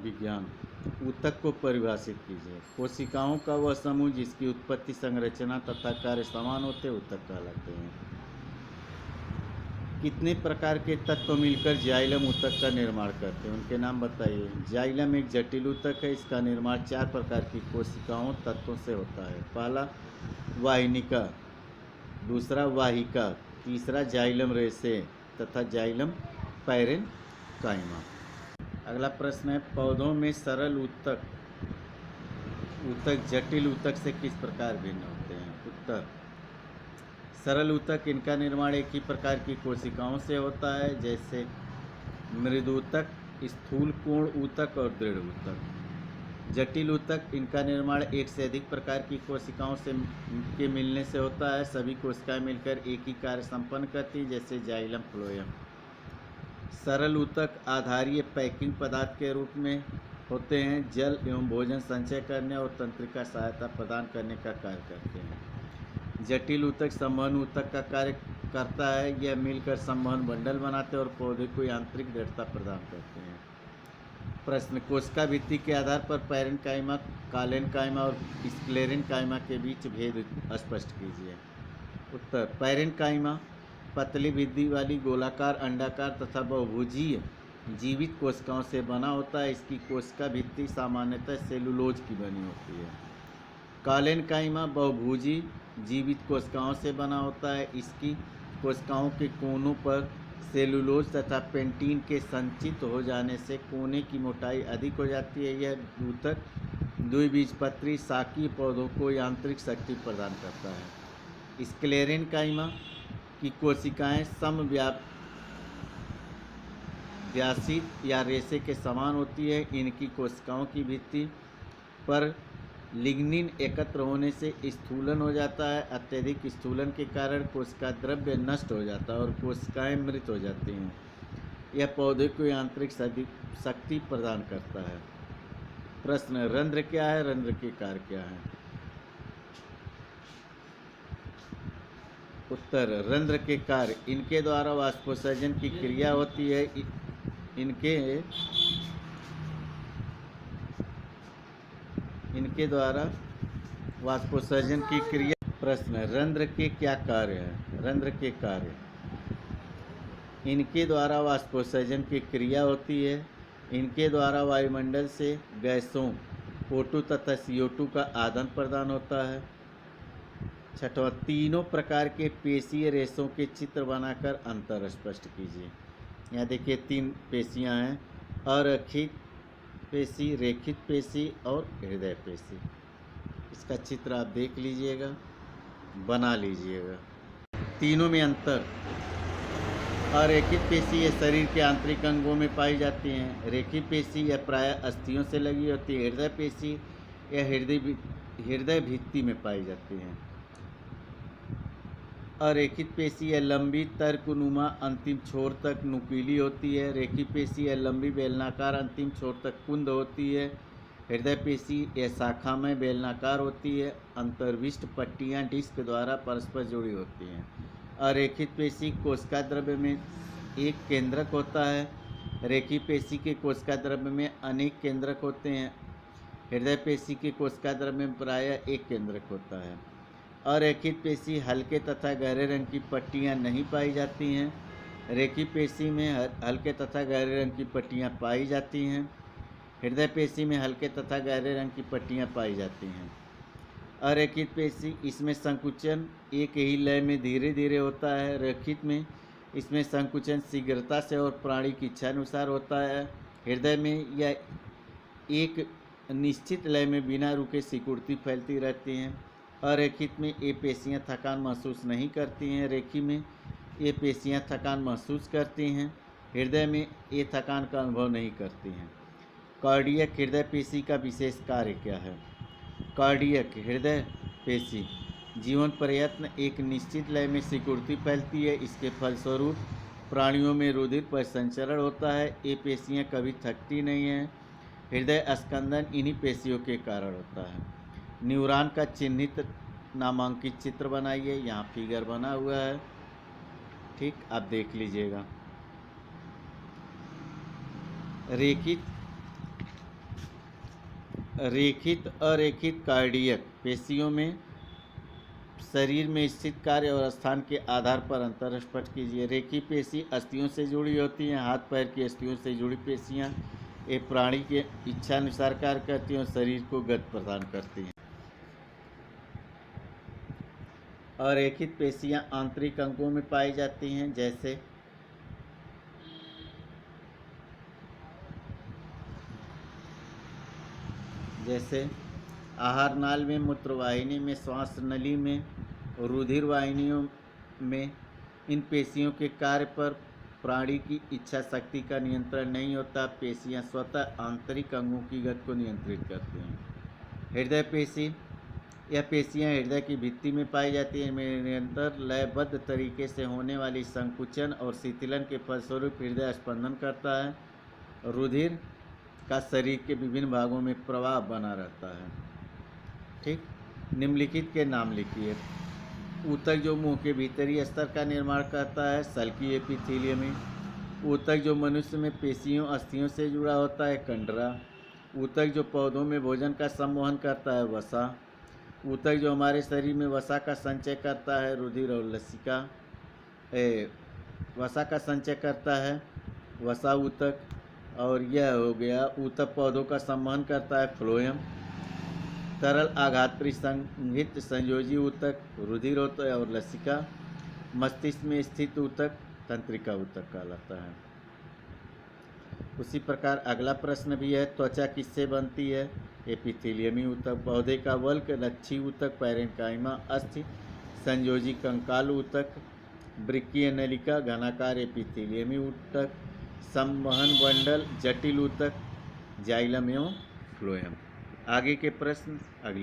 विज्ञान। ऊतक को परिभाषित कीजिए। कोशिकाओं का वह समूह जिसकी उत्पत्ति, संरचना तथा कार्य समान होते ऊतक कहलाते हैं। कितने प्रकार के तत्व मिलकर जाइलम ऊतक का निर्माण करते हैं, उनके नाम बताइए। जाइलम एक जटिल ऊतक है। इसका निर्माण 4 प्रकार की कोशिकाओं तत्वों से होता है। पहला वाहिनिका, दूसरा वाहिका, तीसरा जाइलम रेशे तथा जाइलम पैरेन्काइमा। अगला प्रश्न है, पौधों में सरल ऊतक जटिल ऊतक से किस प्रकार भिन्न होते हैं। उत्तर, सरल ऊतक इनका निर्माण एक ही प्रकार की कोशिकाओं से होता है, जैसे मृदूतक, स्थूल कोण ऊतक और दृढ़ ऊतक। जटिल ऊतक इनका निर्माण एक से अधिक प्रकार की कोशिकाओं से के मिलने से होता है। सभी कोशिकाएं मिलकर एक ही कार्य संपन्न करती, जैसे जाइलम फ्लोएम। सरल ऊतक आधारीय पैकिंग पदार्थ के रूप में होते हैं। जल एवं भोजन संचय करने और तंत्रिका सहायता प्रदान करने का कार्य करते हैं। जटिल ऊतक संवहन ऊतक का कार्य करता है। यह मिलकर संवहन बंडल बनाते हैं और पौधे को यांत्रिक दृढ़ता प्रदान करते हैं। प्रश्न, कोशिका भित्ति के आधार पर पैरेन्काइमा, कालेन्काइमा और स्क्लेरेन्काइमा के बीच भेद स्पष्ट कीजिए। उत्तर, पैरेन्काइमा पतली भित्ति वाली गोलाकार, अंडाकार तथा बहुभुजीय जीवित कोशिकाओं से बना होता है। इसकी कोशिका भित्ति सामान्यतः सेलुलोज की बनी होती है। कालेन्काइमा बहुभुजी जीवित कोशिकाओं से बना होता है। इसकी कोशिकाओं के कोनों पर सेलुलोज तथा पेंटीन के संचित हो जाने से कोने की मोटाई अधिक हो जाती है। यह ऊतक द्विबीजपत्री शाकीय पौधों को यांत्रिक शक्ति प्रदान करता है। स्क्लेरेन्काइमा की कोशिकाएं समव्यासी या रेशे के समान होती है। इनकी कोशिकाओं की भित्ति पर लिग्निन एकत्र होने से स्थूलन हो जाता है। अत्यधिक स्थूलन के कारण कोशिका द्रव्य नष्ट हो जाता है और कोशिकाएं मृत हो जाती हैं। यह पौधे को यांत्रिक शक्ति प्रदान करता है। प्रश्न, रंध्र क्या है, रंध्र के कार्य क्या है। उत्तर, रंध्र के कार्य, इनके द्वारा वाष्पोत्सर्जन की क्रिया होती है। इनके द्वारा वाष्पोत्सर्जन की क्रिया। प्रश्न, रंध्र के क्या कार्य है। रंध्र के कार्य, इनके द्वारा वाष्पोत्सर्जन की क्रिया होती है। इनके द्वारा वायुमंडल से गैसों O2 तथा CO2 का आदान प्रदान होता है। छठवां, तीनों प्रकार के पेशीय रेशों के चित्र बनाकर अंतर स्पष्ट कीजिए। यहाँ देखिए 3 पेशियाँ हैं, अरेखित पेशी, रेखित पेशी और हृदय पेशी। इसका चित्र आप देख लीजिएगा, बना लीजिएगा। तीनों में अंतर, अरेखित पेशी यह शरीर के आंतरिक अंगों में पाई जाती हैं। रेखित पेशी यह प्रायः अस्थियों से लगी होती है। हृदय पेशी यह हृदय भित्ति में पाई जाती हैं। अरेखित पेशी यह लंबी तर्कनुमा अंतिम छोर तक नुकीली होती है। रेखित पेशी यह लंबी बेलनाकार अंतिम छोर तक कुंद होती है। हृदय पेशी यह शाखा में बेलनाकार होती है। अंतर्विष्ट पट्टियां डिस्क द्वारा परस्पर जुड़ी होती हैं। अरेखित पेशी कोशिका द्रव्य में एक केंद्रक होता है। रेखित पेशी के कोशिका द्रव्य में अनेक केंद्रक होते हैं। हृदय पेशी के कोशिका द्रव्य में प्रायः एक केंद्रक होता है। अरेखित पेशी हल्के तथा गहरे रंग की पट्टियां नहीं पाई जाती हैं। रेखित पेशी में हल्के तथा गहरे रंग की पट्टियां पाई जाती हैं। हृदय पेशी में हल्के तथा गहरे रंग की पट्टियां पाई जाती हैं। अरेखित पेशी, इसमें संकुचन एक ही लय में धीरे धीरे होता है। रेखित में इसमें संकुचन शीघ्रता से और प्राणी की इच्छा अनुसार होता है। हृदय में यह एक निश्चित लय में बिना रुके सिकुड़ती फैलती रहती हैं। अरेखित में ये पेशियां थकान महसूस नहीं करती हैं। रेखी में ये पेशियां थकान महसूस करती हैं। हृदय में ये थकान का अनुभव नहीं करती हैं। कार्डियक हृदय पेशी का विशेष कार्य क्या है। कार्डियक हृदय पेशी जीवन प्रयत्न एक निश्चित लय में सिकुड़ती फैलती है। इसके फलस्वरूप प्राणियों में रुधिर परिसंचरण होता है। ये पेशियां कभी थकती नहीं हैं। हृदय स्कंदन इन्हीं पेशियों के कारण होता है। न्यूरॉन का चिन्हित नामांकित चित्र बनाइए। यहाँ फिगर बना हुआ है, ठीक, आप देख लीजिएगा। रेखित रेखित अरेखित कार्डियक पेशियों में शरीर में स्थित कार्य और स्थान के आधार पर अंतर स्पष्ट कीजिए। रेखी पेशी अस्थियों से जुड़ी होती हैं। हाथ पैर की अस्थियों से जुड़ी पेशियां ये प्राणी के इच्छा अनुसार कार्य करती हैं और शरीर को गति प्रदान करती हैं। अरेखित पेशियां आंतरिक अंगों में पाई जाती हैं, जैसे आहार नाल में, मूत्रवाहिनी में, श्वास नली में, रुधिर वाहिनियों में। इन पेशियों के कार्य पर प्राणी की इच्छा शक्ति का नियंत्रण नहीं होता। पेशियां स्वतः आंतरिक अंगों की गति को नियंत्रित करती हैं। हृदय पेशी, यह पेशियां हृदय की भित्ति में पाई जाती हैं। इनमें निरंतर लयबद्ध तरीके से होने वाली संकुचन और शिथिलन के फलस्वरूप हृदय स्पंदन करता है। रुधिर का शरीर के विभिन्न भागों में प्रवाह बना रहता है। ठीक, निम्नलिखित के नाम लिखिए। ऊतक जो मुंह के भीतरी स्तर का निर्माण करता है, सल्की एपिथेलियमी। ऊतक जो मनुष्य में पेशियों अस्थियों से जुड़ा होता है, कंडरा। ऊतक जो पौधों में भोजन का संवहन करता है, वसा। ऊतक जो हमारे शरीर में वसा का संचय करता है, रुधिर और लसिका। वसा का संचय करता है वसा ऊतक। और यह हो गया ऊतक पौधों का संवहन करता है, फ्लोएम। तरल आघात परिसंघित संयोजी ऊतक, रुधिर और लसिका। मस्तिष्क में स्थित ऊतक तंत्रिका ऊतक कहलाता है। उसी प्रकार अगला प्रश्न भी है, त्वचा किससे बनती है? एपिथेलियमी ऊतक। पौधे का वल्क, लच्छी ऊतक, पैरेन्काइमा, अस्थि संयोजी कंकाल ऊतक, वृक्कीय नलिका, घनाकार एपिथेलियमी ऊतक, संवहन बंडल, जटिल ऊतक, जाइलम एवं फ्लोएम। आगे के प्रश्न अगले